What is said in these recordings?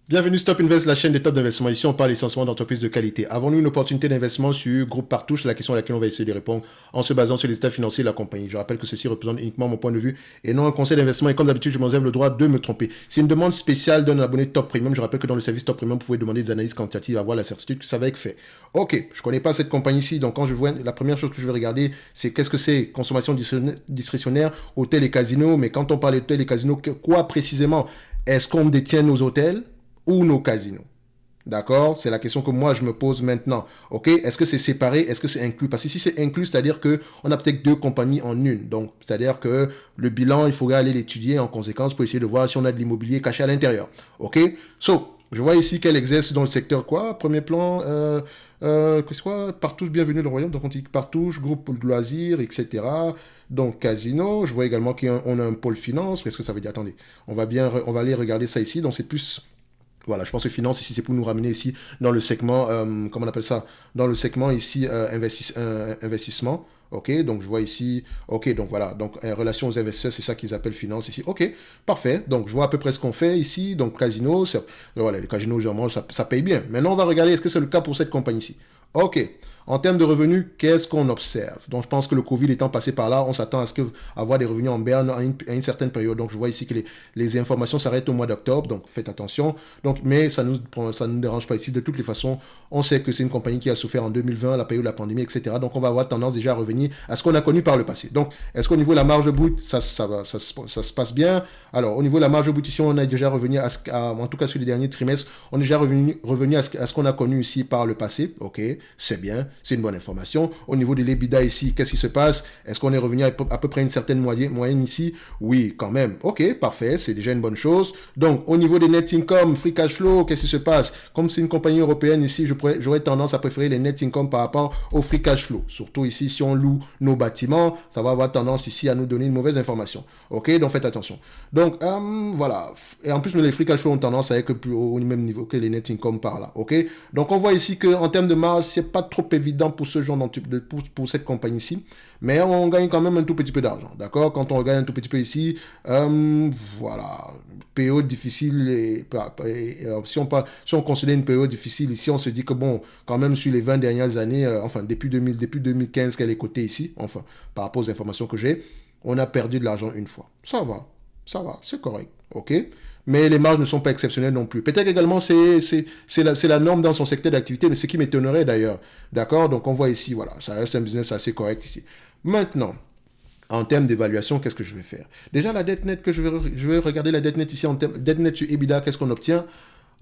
Bienvenue Stop Invest, la chaîne des top d'investissement. Ici, on parle essentiellement d'entreprises de qualité. Avons-nous une opportunité d'investissement sur Groupe Partouche? C'est la question à laquelle on va essayer de répondre en se basant sur les états financiers de la compagnie. Je rappelle que ceci représente uniquement mon point de vue et non un conseil d'investissement. Et comme d'habitude, je me réserve le droit de me tromper. C'est une demande spéciale d'un abonné Top Premium. Je rappelle que dans le service Top Premium, vous pouvez demander des analyses quantitatives, avoir la certitude que ça va être fait. Ok, je ne connais pas cette compagnie-ci. Donc, quand je vois, la première chose que je vais regarder, c'est qu'est-ce que c'est consommation discrétionnaire, hôtel et casino. Mais quand on parle d'hôtel et casino, quoi précisément? Est-ce qu'on détient nos hôtels ou nos casinos? D'accord? C'est la question que moi je me pose maintenant. Ok? Est-ce que c'est séparé? Est-ce que c'est inclus? Parce que si c'est inclus, c'est-à-dire qu'on a peut-être deux compagnies en une. Donc, c'est-à-dire que le bilan, il faudrait aller l'étudier en conséquence pour essayer de voir si on a de l'immobilier caché à l'intérieur. Ok? Je vois ici qu'elle exerce dans le secteur quoi? Premier plan, qu'est-ce quoi? Partouche, bienvenue dans le royaume. Donc, on dit Partouche, groupe de loisirs, etc. Donc, casino. Je vois également qu'on a un pôle finance. Qu'est-ce que ça veut dire? Attendez. On va aller regarder ça ici. Donc, c'est plus voilà, je pense que finance ici, c'est pour nous ramener ici dans le segment, comment on appelle ça? Dans le segment ici, investissement. Ok, donc je vois ici, ok, donc voilà, donc relation aux investisseurs, c'est ça qu'ils appellent finance ici. Ok, parfait, donc je vois à peu près ce qu'on fait ici, donc casino, voilà, les casinos, généralement, ça paye bien. Maintenant, on va regarder, est-ce que c'est le cas pour cette compagnie-ci? Ok, en termes de revenus, qu'est-ce qu'on observe? Donc je pense que le Covid étant passé par là, on s'attend à ce que avoir des revenus en berne à une certaine période. Donc je vois ici que les informations s'arrêtent au mois d'octobre, donc faites attention. Donc, mais ça nous dérange pas ici. De toutes les façons, on sait que c'est une compagnie qui a souffert en 2020, la période de la pandémie, etc. Donc on va avoir tendance déjà à revenir à ce qu'on a connu par le passé. Donc est-ce qu'au niveau de la marge brute, ça se passe bien? Alors au niveau de la marge brute ici, on est déjà revenu en tout cas sur les derniers trimestres, on est déjà revenu à ce qu'on a connu ici par le passé. Ok, c'est bien, c'est une bonne information. Au niveau de l'EBITDA ici, qu'est-ce qui se passe? Est-ce qu'on est revenu à peu près une certaine moyenne ici? Oui, quand même. Ok, parfait, c'est déjà une bonne chose. Donc, au niveau des net income, free cash flow, qu'est-ce qui se passe? Comme c'est une compagnie européenne ici, j'aurais tendance à préférer les net income par rapport au free cash flow. Surtout ici, si on loue nos bâtiments, ça va avoir tendance ici à nous donner une mauvaise information. Ok, donc faites attention. Donc, voilà. Et en plus, les free cash flow ont tendance à être plus au même niveau que les net income par là. Ok, donc on voit ici qu'en termes de marge, c'est pas trop évident pour ce genre pour cette compagnie-ci, mais on gagne quand même un tout petit peu d'argent, d'accord? Quand on regarde un tout petit peu ici, voilà, période difficile, si on considère une période difficile ici, on se dit que bon, quand même sur les 20 dernières années, enfin depuis 2015 qu'elle est cotée ici, enfin, par rapport aux informations que j'ai, on a perdu de l'argent une fois. Ça va, c'est correct, ok? Mais les marges ne sont pas exceptionnelles non plus. Peut-être également c'est la norme dans son secteur d'activité, mais ce qui m'étonnerait d'ailleurs. D'accord? Donc on voit ici, voilà, ça reste un business assez correct ici. Maintenant, en termes d'évaluation, qu'est-ce que je vais faire? Déjà, la dette nette je vais regarder la dette nette ici en termes dette nette sur EBITDA, qu'est-ce qu'on obtient?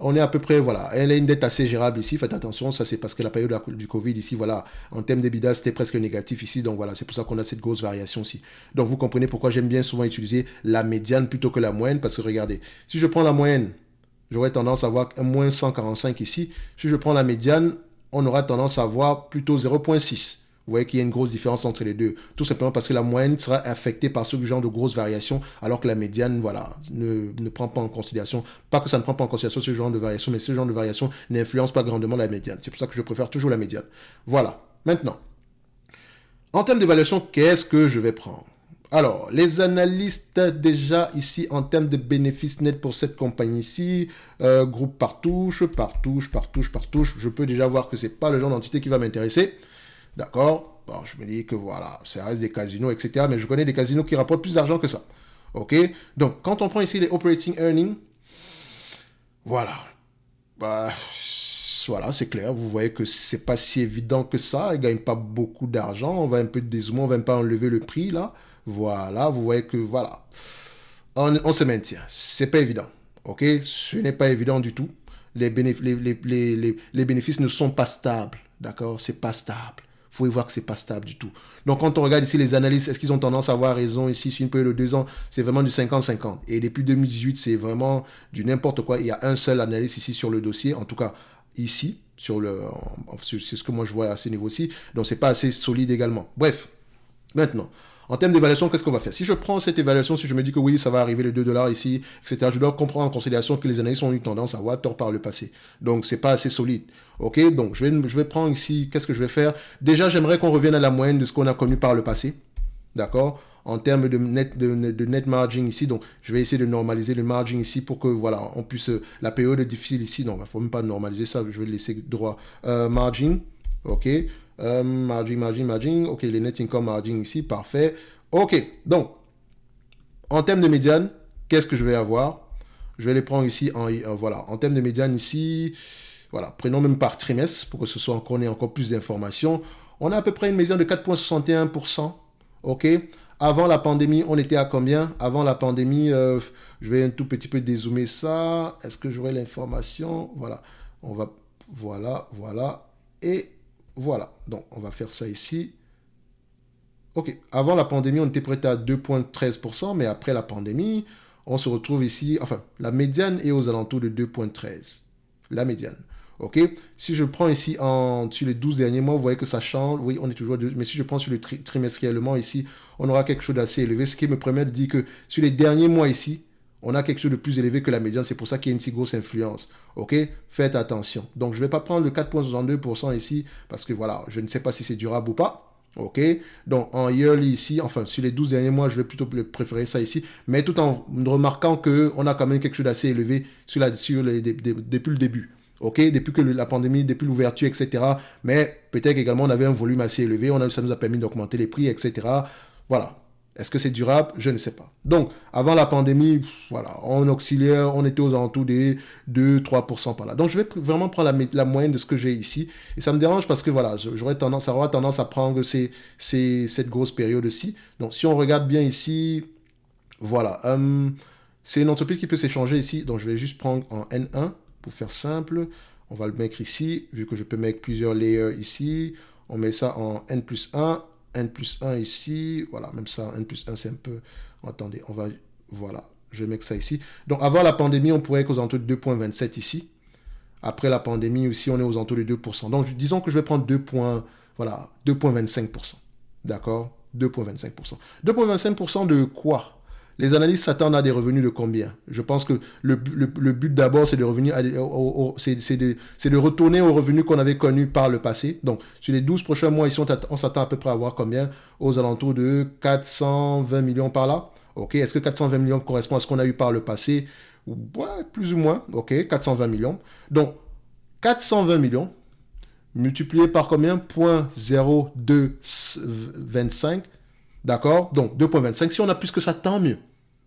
On est à peu près, voilà, elle a une dette assez gérable ici, faites attention, ça c'est parce que la période du Covid ici, voilà, en termes d'EBITDA, c'était presque négatif ici, donc voilà, c'est pour ça qu'on a cette grosse variation ici. Donc vous comprenez pourquoi j'aime bien souvent utiliser la médiane plutôt que la moyenne, parce que regardez, si je prends la moyenne, j'aurais tendance à avoir un moins 145 ici, si je prends la médiane, on aura tendance à avoir plutôt 0,6. Vous voyez qu'il y a une grosse différence entre les deux. Tout simplement parce que la moyenne sera affectée par ce genre de grosses variations, alors que la médiane, voilà, ne prend pas en considération. Pas que ça ne prend pas en considération ce genre de variation, mais ce genre de variation n'influence pas grandement la médiane. C'est pour ça que je préfère toujours la médiane. Voilà. Maintenant, en termes d'évaluation, qu'est-ce que je vais prendre? Alors, les analystes déjà ici en termes de bénéfices nets pour cette compagnie-ci, groupe Partouche, je peux déjà voir que c'est pas le genre d'entité qui va m'intéresser. D'accord? Bon, je me dis que voilà, ça reste des casinos, etc. Mais je connais des casinos qui rapportent plus d'argent que ça. OK? Donc, quand on prend ici les operating earnings, voilà. Bah, voilà, c'est clair. Vous voyez que c'est pas si évident que ça. Ils ne gagnent pas beaucoup d'argent. On va un peu dézoomer, on va pas enlever le prix là. Voilà, vous voyez que voilà. On se maintient. C'est pas évident. OK? Ce n'est pas évident du tout. Les bénéfices ne sont pas stables. D'accord? C'est pas stable. Vous pouvez voir que c'est pas stable du tout. Donc, quand on regarde ici les analystes, est-ce qu'ils ont tendance à avoir raison ici sur une période de 2 ans? C'est vraiment du 50-50. Et depuis 2018, c'est vraiment du n'importe quoi. Il y a un seul analyste ici sur le dossier, en tout cas ici, c'est ce que moi je vois à ce niveau-ci. Donc, c'est pas assez solide également. Bref, maintenant, en termes d'évaluation, qu'est-ce qu'on va faire? Si je prends cette évaluation, si je me dis que oui, ça va arriver les 2 dollars ici, etc., je dois comprendre en considération que les analystes ont eu tendance à avoir tort par le passé. Donc, c'est pas assez solide. OK? Donc, je vais prendre ici, qu'est-ce que je vais faire? Déjà, j'aimerais qu'on revienne à la moyenne de ce qu'on a connu par le passé. D'accord? en termes de net margin ici. Donc, je vais essayer de normaliser le margin ici pour que, voilà, on puisse... la période difficile ici, non, il ne faut même pas normaliser ça. Je vais laisser droit. Margin, OK. Margin. OK, les net income margin ici, parfait. OK, donc, en termes de médiane, qu'est-ce que je vais avoir? Je vais les prendre ici, voilà, en termes de médiane ici, voilà, prenons même par trimestre pour que ce soit qu'on ait encore plus d'informations. On a à peu près une médiane de 4,61%, ok? Avant la pandémie, on était à combien? Avant la pandémie, je vais un tout petit peu dézoomer ça. Est-ce que j'aurai l'information? Voilà, voilà, et voilà. Donc, on va faire ça ici. Ok, avant la pandémie, on était prêt à 2,13%, mais après la pandémie, on se retrouve ici, enfin, la médiane est aux alentours de 2,13. La médiane. Ok, si je prends ici sur les 12 derniers mois, vous voyez que ça change. Oui, on est toujours mais si je prends sur le trimestriellement ici, on aura quelque chose d'assez élevé, ce qui me permet de dire que sur les derniers mois ici, on a quelque chose de plus élevé que la médiane. C'est pour ça qu'il y a une si grosse influence. Ok, faites attention. Donc, je ne vais pas prendre le 4,62% ici parce que voilà, je ne sais pas si c'est durable ou pas. Ok, donc en yearly ici, enfin sur les 12 derniers mois, je vais plutôt préférer ça ici, mais tout en remarquant qu'on a quand même quelque chose d'assez élevé depuis le début. Ok, depuis que la pandémie, depuis l'ouverture, etc. Mais peut-être également on avait un volume assez élevé, ça nous a permis d'augmenter les prix, etc. Voilà. Est-ce que c'est durable? Je ne sais pas. Donc, avant la pandémie, voilà, en auxiliaire, on était aux alentours des 2-3% par là. Donc, je vais vraiment prendre la moyenne de ce que j'ai ici. Et ça me dérange parce que, voilà, ça aura tendance à prendre cette grosse période-ci. Donc, si on regarde bien ici, voilà, c'est une entreprise qui peut s'échanger ici. Donc, je vais juste prendre en N1 pour faire simple. On va le mettre ici, vu que je peux mettre plusieurs layers ici. On met ça en N plus 1. N plus 1 ici, voilà, même ça, N plus 1, c'est un peu... Attendez, voilà, je vais mettre ça ici. Donc, avant la pandémie, on pourrait être aux alentours de 2,27 ici. Après la pandémie aussi, on est aux alentours de 2%. Donc, disons que je vais prendre 2,25%. D'accord? 2,25%. 2,25% de quoi? Les analystes s'attendent à des revenus de combien? Je pense que le but d'abord, c'est de retourner aux revenus qu'on avait connus par le passé. Donc, sur les 12 prochains mois, ici, on s'attend à peu près à avoir combien? Aux alentours de 420 millions par là. Ok, est-ce que 420 millions correspond à ce qu'on a eu par le passé? Ouais, plus ou moins. Ok, 420 millions. Donc, 420 millions multiplié par combien? 0,0225. D'accord? Donc, 2,25. Si on a plus que ça, tant mieux.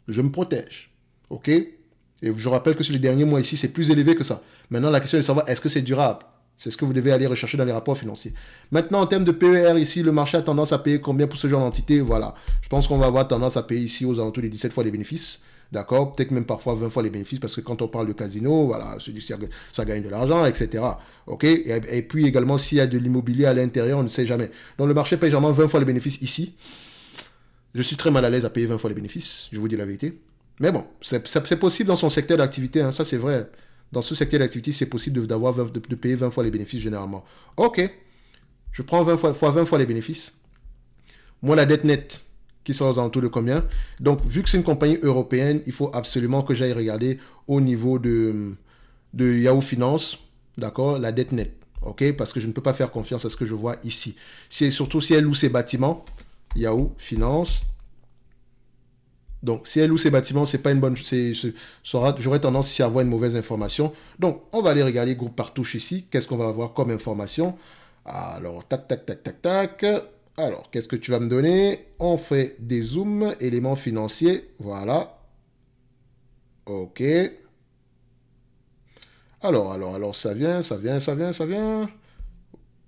Je me protège. OK? Et je rappelle que sur les derniers mois ici, c'est plus élevé que ça. Maintenant, la question est de savoir, est-ce que c'est durable? C'est ce que vous devez aller rechercher dans les rapports financiers. Maintenant, en termes de PER, ici, le marché a tendance à payer combien pour ce genre d'entité? Voilà. Je pense qu'on va avoir tendance à payer ici aux alentours des 17 fois les bénéfices. D'accord? Peut-être même parfois 20 fois les bénéfices, parce que quand on parle de casino, voilà, ça gagne de l'argent, etc. OK? Et puis également, s'il y a de l'immobilier à l'intérieur, on ne sait jamais. Donc, le marché paye généralement 20 fois les bénéfices ici. Je suis très mal à l'aise à payer 20 fois les bénéfices, je vous dis la vérité. Mais bon, c'est possible dans son secteur d'activité, hein, ça c'est vrai. Dans ce secteur d'activité, c'est possible de payer 20 fois les bénéfices généralement. Ok, je prends 20 fois les bénéfices. Moi, la dette nette qui sort aux alentours de combien? Donc, vu que c'est une compagnie européenne, il faut absolument que j'aille regarder au niveau de Yahoo Finance, d'accord, la dette nette. Ok, parce que je ne peux pas faire confiance à ce que je vois ici. Surtout si elle loue ses bâtiments. Yahoo Finance. Donc, si elle loue ses bâtiments, c'est pas une bonne... J'aurais tendance ici à avoir une mauvaise information. Donc, on va aller regarder groupe par touche ici. Qu'est-ce qu'on va avoir comme information? Alors, tac. Alors, qu'est-ce que tu vas me donner? On fait des zooms, éléments financiers. Voilà. OK. Alors, ça vient.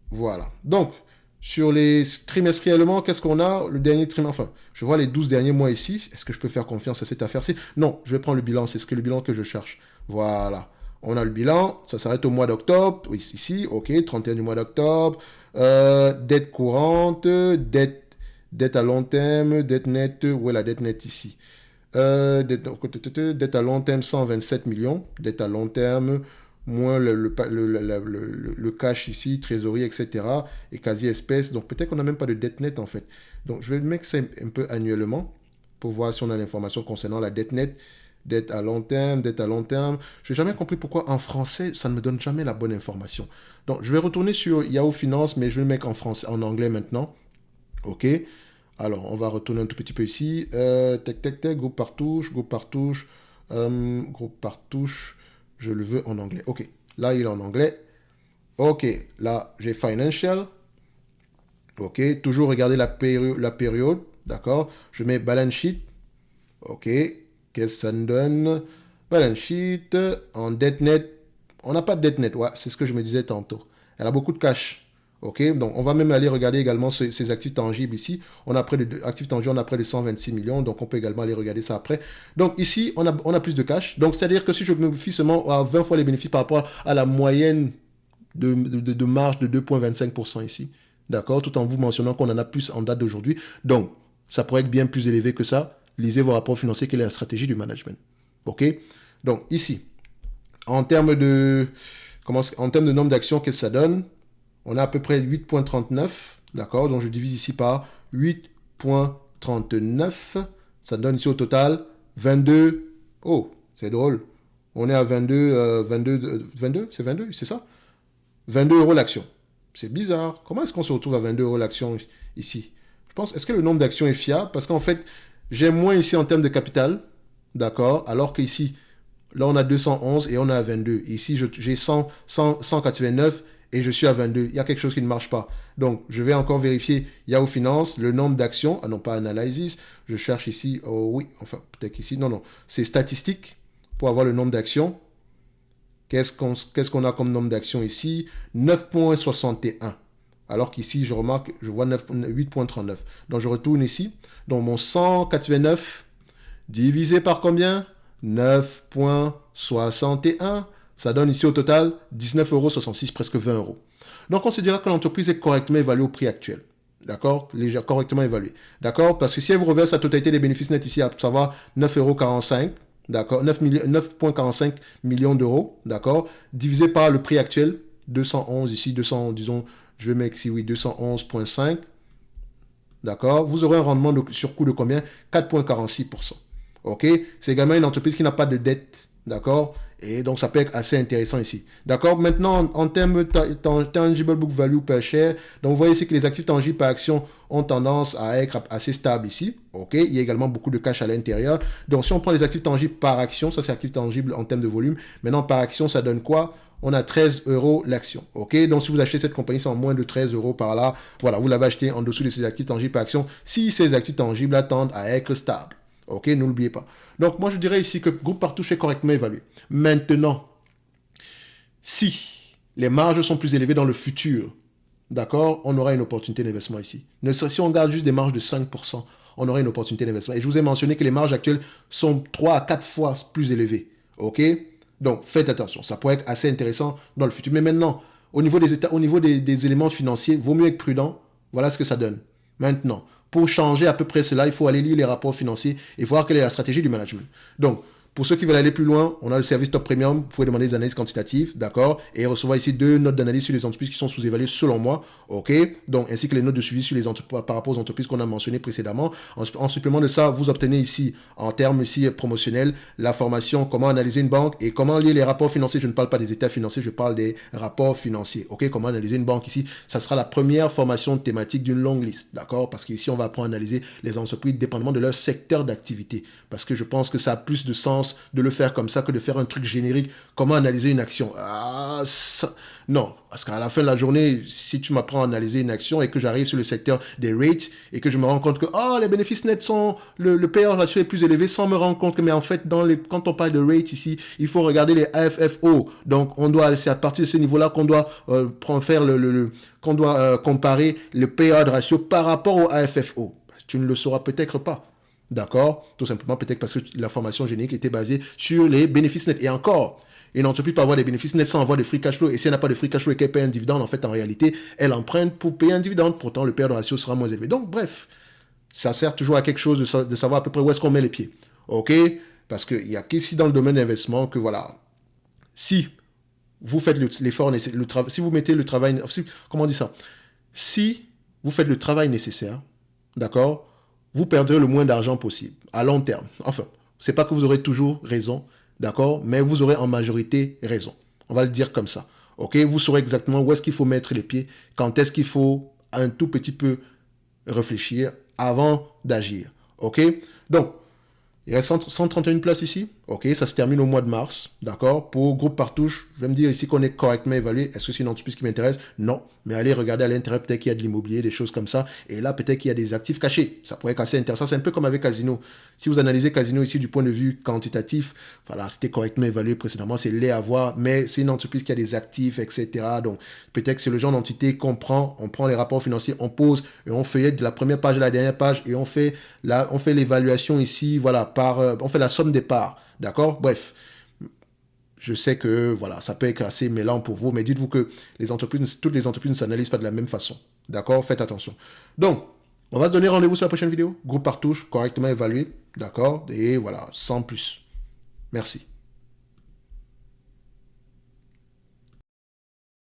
Voilà. Donc, sur les trimestriellement, qu'est-ce qu'on a? Le dernier trimestre, enfin, je vois les 12 derniers mois ici. Est-ce que je peux faire confiance à cette affaire-ci? Non, je vais prendre le bilan. C'est le bilan que je cherche. Voilà. On a le bilan. Ça s'arrête au mois d'octobre. Oui, ici. OK. 31 du mois d'octobre. Dette courante. Dette à long terme. Dette nette. Où est la dette nette ici? Dette à long terme, 127 millions. Dette à long terme, moins le cash ici, trésorerie, etc. Et quasi-espèce. Donc peut-être qu'on n'a même pas de dette nette en fait. Donc je vais mettre ça un peu annuellement pour voir si on a l'information concernant la dette nette. Dette à long terme. Je n'ai jamais compris pourquoi en français, ça ne me donne jamais la bonne information. Donc je vais retourner sur Yahoo Finance, mais je vais le mettre en français, en anglais maintenant. OK. Alors, on va retourner un tout petit peu ici. Tac, tac, tac, groupe par touche, groupe par touche, groupe par touche. Je le veux en anglais. OK. Là, il est en anglais. OK. Là, j'ai Financial. OK. Toujours regarder la période. D'accord. Je mets Balance Sheet. OK. Qu'est-ce que ça nous donne? Balance Sheet. En dette net. On n'a pas de dette net. Ouais, c'est ce que je me disais tantôt. Elle a beaucoup de cash. OK, donc on va même aller regarder également ces actifs tangibles ici. On a près de actifs tangibles, on a près de 126 millions, donc on peut également aller regarder ça après. Donc ici, on a plus de cash. Donc c'est-à-dire que si je me fie seulement à 20 fois les bénéfices par rapport à la moyenne de marge de 2,25% ici, d'accord, tout en vous mentionnant qu'on en a plus en date d'aujourd'hui. Donc, ça pourrait être bien plus élevé que ça. Lisez vos rapports financiers, quelle est la stratégie du management. OK, donc ici, en termes de nombre d'actions, qu'est-ce que ça donne? On a à peu près 8,39, d'accord? Donc je divise ici par 8,39. Ça donne ici au total 22. Oh, c'est drôle. On est à 22, 22, c'est 22, c'est ça? 22 euros l'action. C'est bizarre. Comment est-ce qu'on se retrouve à 22 euros l'action ici? Je pense, est-ce que le nombre d'actions est fiable? Parce qu'en fait, j'ai moins ici en termes de capital, d'accord? Alors qu'ici, là, on a 211 et on est à 22. Ici, j'ai 189 et je suis à 22. Il y a quelque chose qui ne marche pas. Donc, je vais encore vérifier Yahoo Finance, le nombre d'actions. Ah non, pas Analysis. Je cherche ici. Oh oui, enfin, peut-être ici. Non, non. C'est statistique pour avoir le nombre d'actions. Qu'est-ce qu'on a comme nombre d'actions ici? 9,61. Alors qu'ici, je remarque, je vois 8,39. Donc, je retourne ici. Donc, mon 189 divisé par combien? 9,61. Ça donne ici au total 19,66 euros, presque 20 euros. Donc, on se dira que l'entreprise est correctement évaluée au prix actuel. D'accord? Correctement évaluée. D'accord? Parce que si elle vous reverse la totalité des bénéfices nets ici, à savoir 9,45 euros, d'accord? 9,45 millions d'euros, d'accord? Divisé par le prix actuel, 211 ici, 200, disons, je vais mettre ici, oui, 211,5. D'accord? Vous aurez un rendement sur coût de combien? 4,46%. OK? C'est également une entreprise qui n'a pas de dette. D'accord? Et donc, ça peut être assez intéressant ici. D'accord? Maintenant, en termes de tangible book value per share, donc vous voyez ici que les actifs tangibles par action ont tendance à être assez stables ici. OK? Il y a également beaucoup de cash à l'intérieur. Donc, si on prend les actifs tangibles par action, ça c'est actifs tangibles en termes de volume. Maintenant, par action, ça donne quoi? On a 13 euros l'action. OK? Donc, si vous achetez cette compagnie, c'est en moins de 13 euros par là. Voilà, vous l'avez acheté en dessous de ces actifs tangibles par action. Si ces actifs tangibles attendent à être stables. OK? N'oubliez pas. Donc, moi, je dirais ici que Groupe Partouche est correctement évalué. Maintenant, si les marges sont plus élevées dans le futur, d'accord, on aura une opportunité d'investissement ici. Si on garde juste des marges de 5%, on aura une opportunité d'investissement. Et je vous ai mentionné que les marges actuelles sont 3 à 4 fois plus élevées. OK? Donc, faites attention. Ça pourrait être assez intéressant dans le futur. Mais maintenant, au niveau des éléments financiers, vaut mieux être prudent. Voilà ce que ça donne. Maintenant, pour changer à peu près cela, il faut aller lire les rapports financiers et voir quelle est la stratégie du management. Donc, pour ceux qui veulent aller plus loin, on a le service Top Premium. Vous pouvez demander des analyses quantitatives, d'accord? Et recevoir ici 2 notes d'analyse sur les entreprises qui sont sous-évaluées selon moi, ok? Donc, ainsi que les notes de suivi sur les par rapport aux entreprises qu'on a mentionnées précédemment. En supplément de ça, vous obtenez ici, en termes ici promotionnels, la formation comment analyser une banque et comment lire les rapports financiers. Je ne parle pas des états financiers, je parle des rapports financiers, ok? Comment analyser une banque ici. Ça sera la première formation thématique d'une longue liste, d'accord? Parce qu'ici, on va apprendre à analyser les entreprises dépendamment de leur secteur d'activité. Parce que je pense que ça a plus de sens de le faire comme ça que de faire un truc générique. Comment analyser une action? Non, parce qu'à la fin de la journée, si tu m'apprends à analyser une action et que j'arrive sur le secteur des rates et que je me rends compte que les bénéfices nets sont, le payout ratio est plus élevé sans me rendre compte que, mais en fait, quand on parle de rates ici, il faut regarder les AFFO. Donc, c'est à partir de ce niveau-là qu'on doit comparer le payout ratio par rapport au AFFO. Tu ne le sauras peut-être pas. D'accord? Tout simplement, peut-être parce que la formation générique était basée sur les bénéfices nets. Et encore, une entreprise peut avoir des bénéfices nets sans avoir de free cash flow. Et si elle n'a pas de free cash flow et qu'elle paye un dividende, en fait, en réalité, elle emprunte pour payer un dividende. Pourtant, le payout ratio sera moins élevé. Donc, bref, ça sert toujours à quelque chose de savoir à peu près où est-ce qu'on met les pieds. OK? Parce qu'il n'y a qu'ici dans le domaine d'investissement que, voilà, si vous faites l'effort nécessaire, si vous mettez le travail, comment on dit ça? Si vous faites le travail nécessaire, d'accord, vous perdrez le moins d'argent possible à long terme. Enfin, c'est pas que vous aurez toujours raison, d'accord, mais vous aurez en majorité raison. On va le dire comme ça. OK, vous saurez exactement où est-ce qu'il faut mettre les pieds, quand est-ce qu'il faut un tout petit peu réfléchir avant d'agir. OK? Donc, il reste 131 places ici. OK, ça se termine au mois de mars. D'accord? Pour groupe Partouche, je vais me dire ici qu'on est correctement évalué. Est-ce que c'est une entreprise qui m'intéresse? Non. Mais allez regarder à l'intérieur, peut-être qu'il y a de l'immobilier, des choses comme ça. Et là, peut-être qu'il y a des actifs cachés. Ça pourrait être assez intéressant. C'est un peu comme avec Casino. Si vous analysez Casino ici du point de vue quantitatif, voilà, c'était correctement évalué précédemment. C'est laid à voir. Mais c'est une entreprise qui a des actifs, etc. Donc, peut-être que c'est le genre d'entité qu'on prend. On prend les rapports financiers, on pose et on feuillette de la première page à la dernière page et on fait l'évaluation ici, voilà, on fait la somme des parts. D'accord? Bref, je sais que voilà, ça peut être assez mêlant pour vous, mais dites-vous que toutes les entreprises ne s'analysent pas de la même façon. D'accord? Faites attention. Donc, on va se donner rendez-vous sur la prochaine vidéo. Groupe Partouche, correctement évalué. D'accord? Et voilà, sans plus. Merci.